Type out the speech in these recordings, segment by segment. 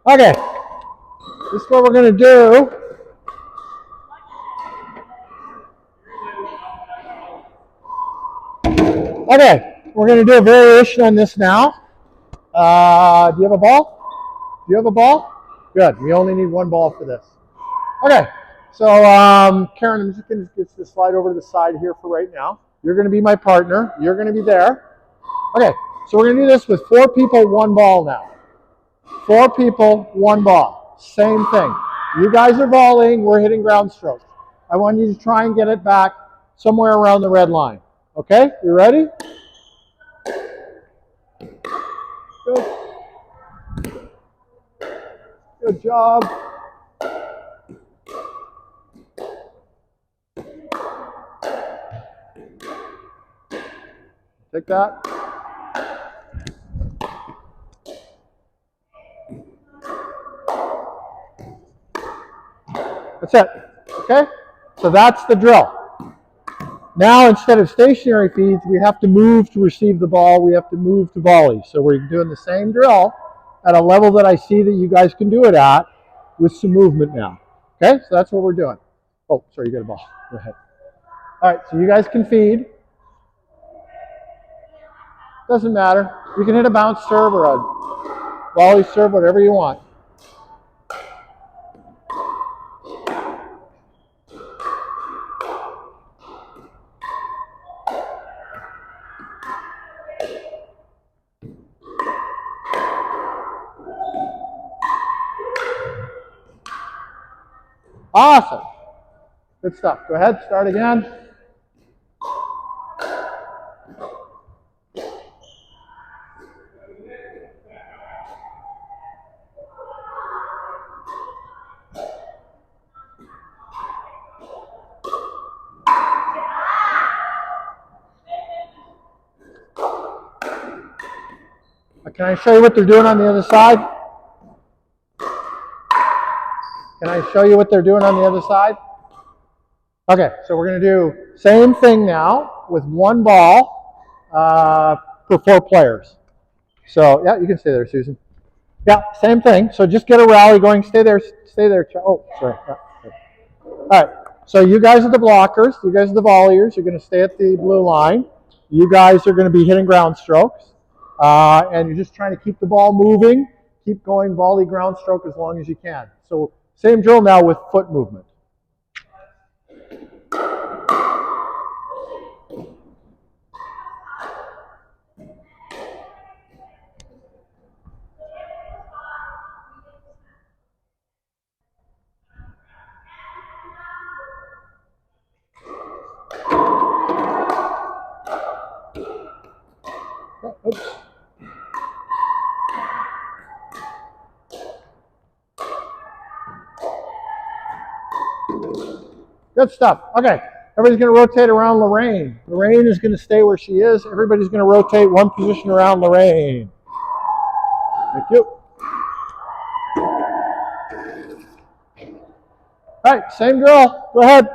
Okay, this is what we're going to do. Okay, we're going to do a variation on this now. Do you have a ball? Do you have a ball? Good. We only need one ball for this. Okay, so Karen, I'm just going to get this slide over to the side here for right now. You're going to be my partner. You're going to be there. Okay, so we're going to do this with 4 people, 1 ball now. 4 people, 1 ball. Same thing. You guys are volleying. We're hitting ground strokes. I want you to try and get it back somewhere around the red line. Okay, you ready? Good. Good job. Take that. That's it. Okay? So that's the drill. Now, instead of stationary feeds, we have to move to receive the ball. We have to move to volley. So we're doing the same drill at a level that I see that you guys can do it at with some movement now. Okay? So that's what we're doing. Oh, sorry, you got a ball. Go ahead. All right, so you guys can feed. Doesn't matter. You can hit a bounce serve or a volley serve, whatever you want. Awesome. Good stuff. Go ahead, start again. Can I show you what they're doing on the other side? Can I show you what they're doing on the other side? Okay, so we're going to do same thing now with 1 ball for 4 players. So, yeah, you can stay there, Susan. Yeah, same thing. So just get a rally going. Stay there. Stay there. Oh, sorry. Yeah. All right. So you guys are the blockers. You guys are the volleyers. You're going to stay at the blue line. You guys are going to be hitting ground strokes. And you're just trying to keep the ball moving. Keep going volley ground stroke as long as you can. So same drill now with foot movement. Oops. Good stuff. Okay, everybody's going to rotate around Lorraine. Lorraine is going to stay where she is. Everybody's going to rotate 1 position around Lorraine. Thank you. All right, same drill. Go ahead.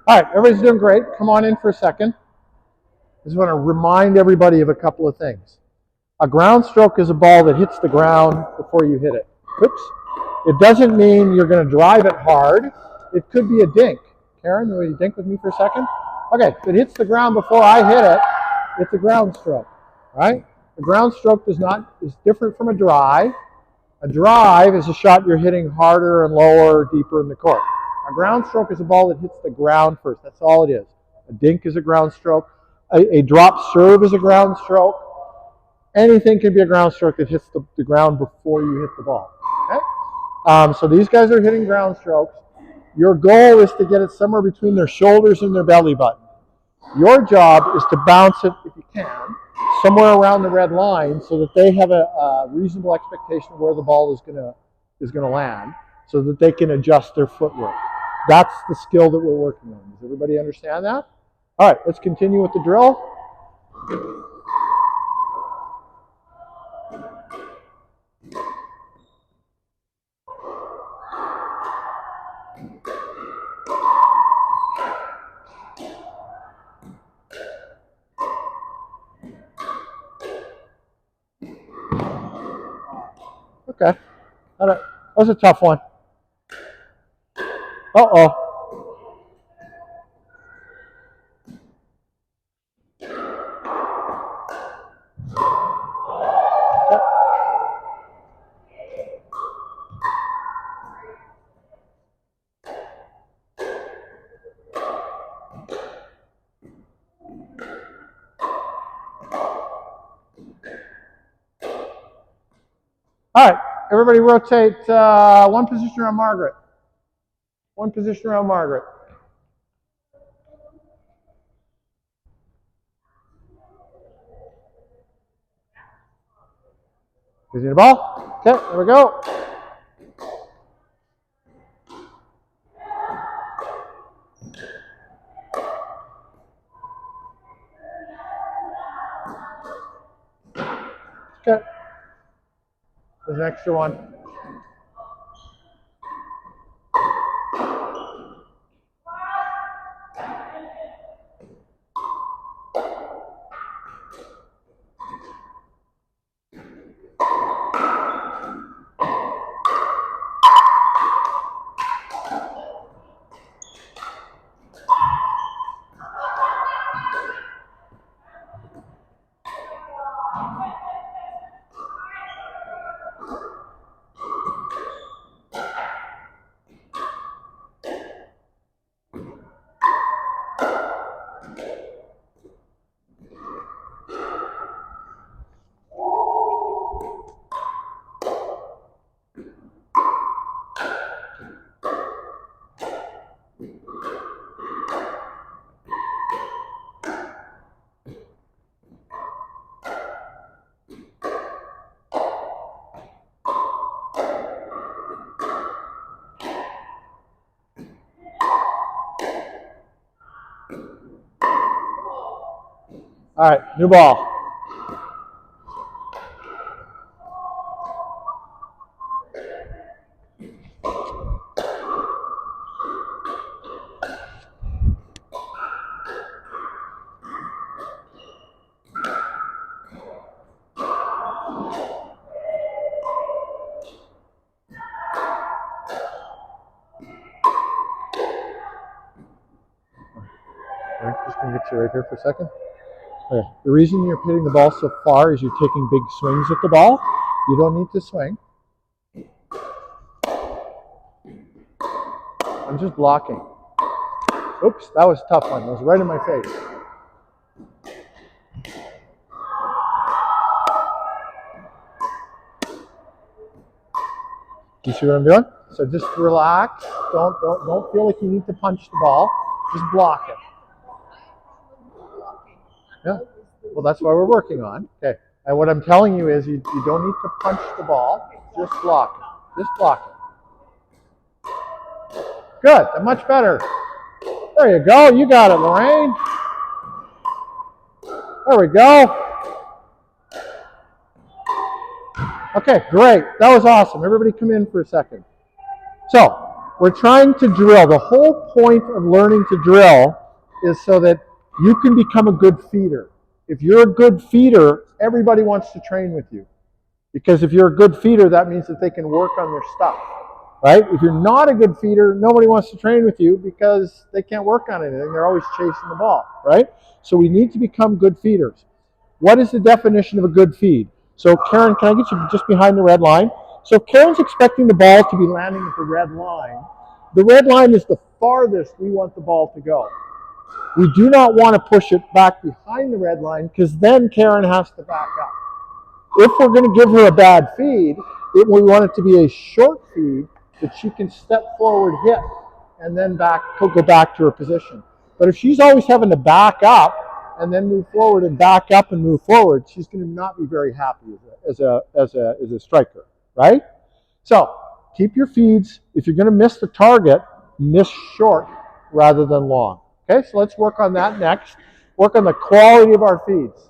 All right, everybody's doing great. Come on in for a second. I just want to remind everybody of a couple of things. A ground stroke is a ball that hits the ground before you hit it. Oops. It doesn't mean you're going to drive it hard. It could be a dink. Karen, will you dink with me for a second? Okay, if it hits the ground before I hit it, it's a ground stroke, right? A ground stroke is different from a drive. A drive is a shot you're hitting harder and lower, deeper in the court. A ground stroke is a ball that hits the ground first. That's all it is. A dink is a ground stroke. A drop serve is a ground stroke. Anything can be a ground stroke that hits the ground before you hit the ball. Okay? So these guys are hitting ground strokes. Your goal is to get it somewhere between their shoulders and their belly button. Your job is to bounce it, if you can, somewhere around the red line so that they have a reasonable expectation of where the ball is going to land so that they can adjust their footwork. That's the skill that we're working on. Does everybody understand that? All right, let's continue with the drill. Okay, that was a tough one. Uh-oh. All right, everybody rotate one position around Margaret. One position around Margaret. Using the ball. Okay, there we go. Okay. There's an extra one. All right, new ball. I'm just going to get you right here for a second. Okay. The reason you're hitting the ball so far is you're taking big swings at the ball. You don't need to swing. I'm just blocking. Oops, that was a tough one. It was right in my face. You see what I'm doing? So just relax. Don't feel like you need to punch the ball. Just block it. Yeah. Well, that's why we're working on. Okay. And what I'm telling you is you don't need to punch the ball. Just block it. Just block it. Good. Much better. There you go. You got it, Lorraine. There we go. Okay, great. That was awesome. Everybody come in for a second. So, we're trying to drill. The whole point of learning to drill is so that you can become a good feeder. If you're a good feeder, everybody wants to train with you. Because if you're a good feeder, that means that they can work on their stuff. Right? If you're not a good feeder, nobody wants to train with you because they can't work on anything. They're always chasing the ball. Right? So we need to become good feeders. What is the definition of a good feed? So Karen, can I get you just behind the red line? So if Karen's expecting the ball to be landing at the red line is the farthest we want the ball to go. We do not want to push it back behind the red line because then Karen has to back up. If we're going to give her a bad feed, we want it to be a short feed that she can step forward, hit, and then go back to her position. But if she's always having to back up and then move forward and back up and move forward, she's going to not be very happy as a striker, right? So keep your feeds. If you're going to miss the target, miss short rather than long. Okay, so let's work on that next. Work on the quality of our feeds.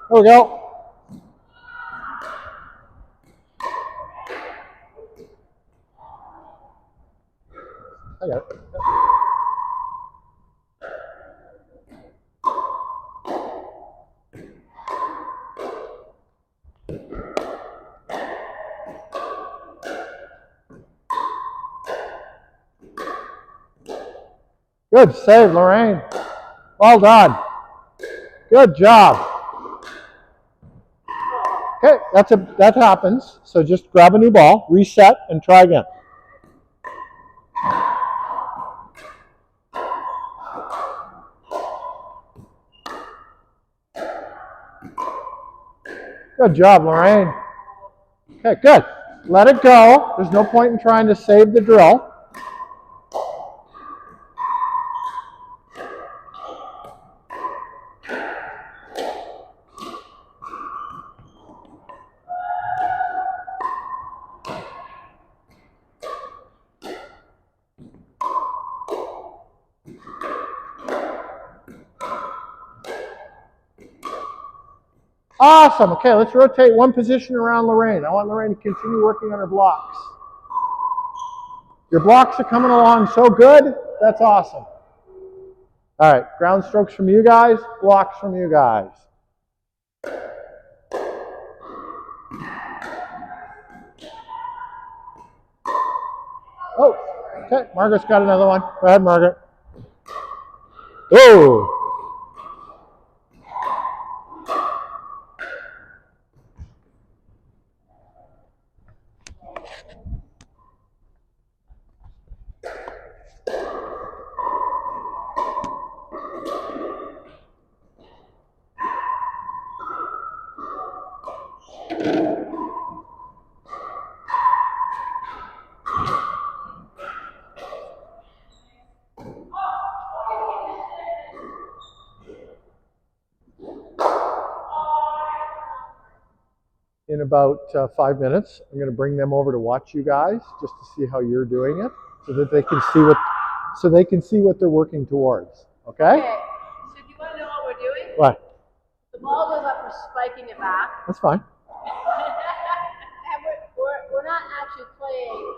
There we go. I got it. Good save, Lorraine. Well done. Good job. Okay, that happens. So just grab a new ball, reset, and try again. Good job, Lorraine. Okay, good. Let it go. There's no point in trying to save the drill. Awesome. Okay, let's rotate one position around Lorraine. I want Lorraine to continue working on her blocks. Your blocks are coming along so good. That's awesome. All right, ground strokes from you guys, blocks from you guys. Oh, okay, Margaret's got another one. Go ahead, Margaret. Oh. In about 5 minutes, I'm going to bring them over to watch you guys, just to see how you're doing it, so that they can see what they're working towards. Okay? Okay. So do you want to know what we're doing? What? The ball goes up, we're spiking it back. That's fine. And we're not actually playing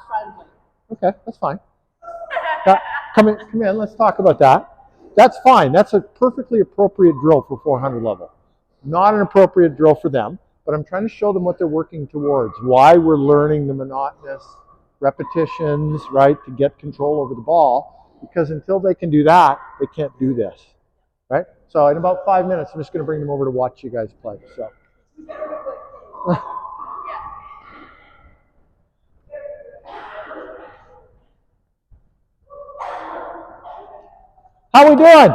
friendly. Okay, that's fine. Come in, let's talk about that. That's fine. That's a perfectly appropriate drill for 400 level. Not an appropriate drill for them, but I'm trying to show them what they're working towards, why we're learning the monotonous repetitions, right, to get control over the ball, because until they can do that, they can't do this, right? So in about 5 minutes, I'm just going to bring them over to watch you guys play. So. How we doing?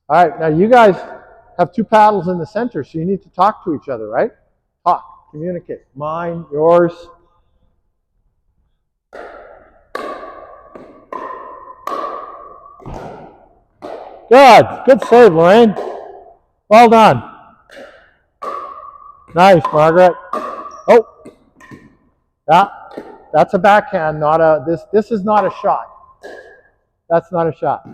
All right, now you guys have two paddles in the center, so you need to talk to each other, right? Talk, communicate. Mine, yours. Good save, Lorraine. Well done. Nice, Margaret. Oh, yeah, that's a backhand, not a, this is not a shot. That's not a shot.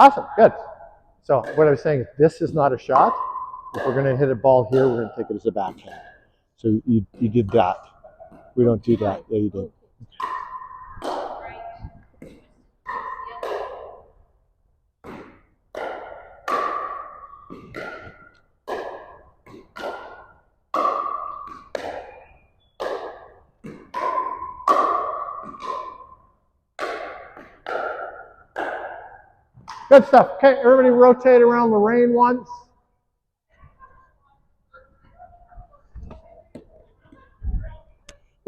Awesome, good. So what I was saying is this is not a shot. If we're going to hit a ball here, we're going to take it as a backhand. So you did that. We don't do that. Yeah, you did. Good stuff. Okay, everybody rotate around Lorraine once.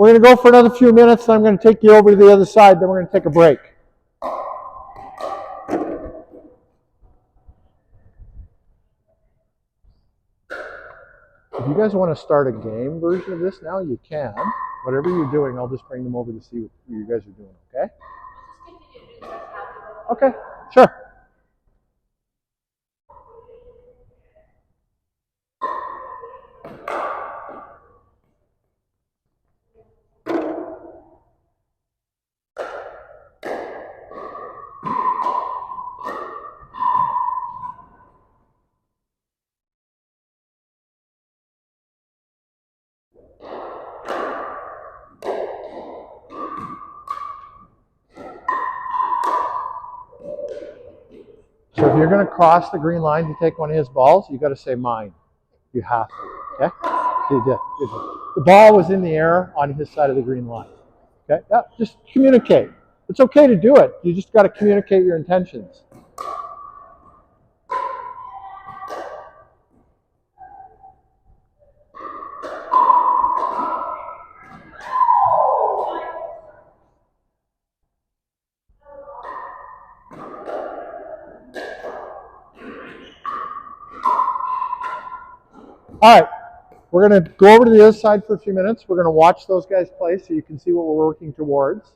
We're going to go for another few minutes, and I'm going to take you over to the other side, then we're going to take a break. If you guys want to start a game version of this now, you can. Whatever you're doing, I'll just bring them over to see what you guys are doing, okay? Okay, sure. So if you're going to cross the green line to take one of his balls, you got to say mine. You have to, okay? You did. The ball was in the air on his side of the green line. Okay? Yeah, just communicate. It's okay to do it. You just got to communicate your intentions. All right. We're going to go over to the other side for a few minutes. We're going to watch those guys play so you can see what we're working towards.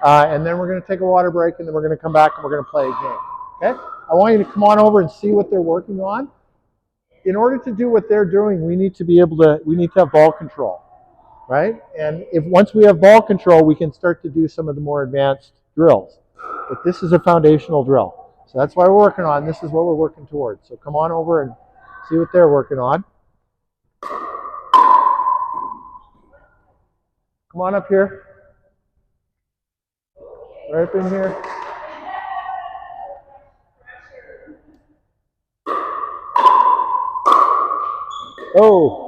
And then we're going to take a water break, and then we're going to come back and we're going to play a game. Okay? I want you to come on over and see what they're working on. In order to do what they're doing, we need to have ball control, right? And once we have ball control, we can start to do some of the more advanced drills. But this is a foundational drill. So that's why we're working on. This is what we're working towards. So come on over and see what they're working on. Come on up here. Right up in here. Oh.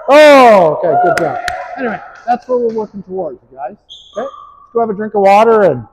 Oh, okay, good job. Anyway, that's what we're working towards, you guys. Okay, let's go have a drink of water and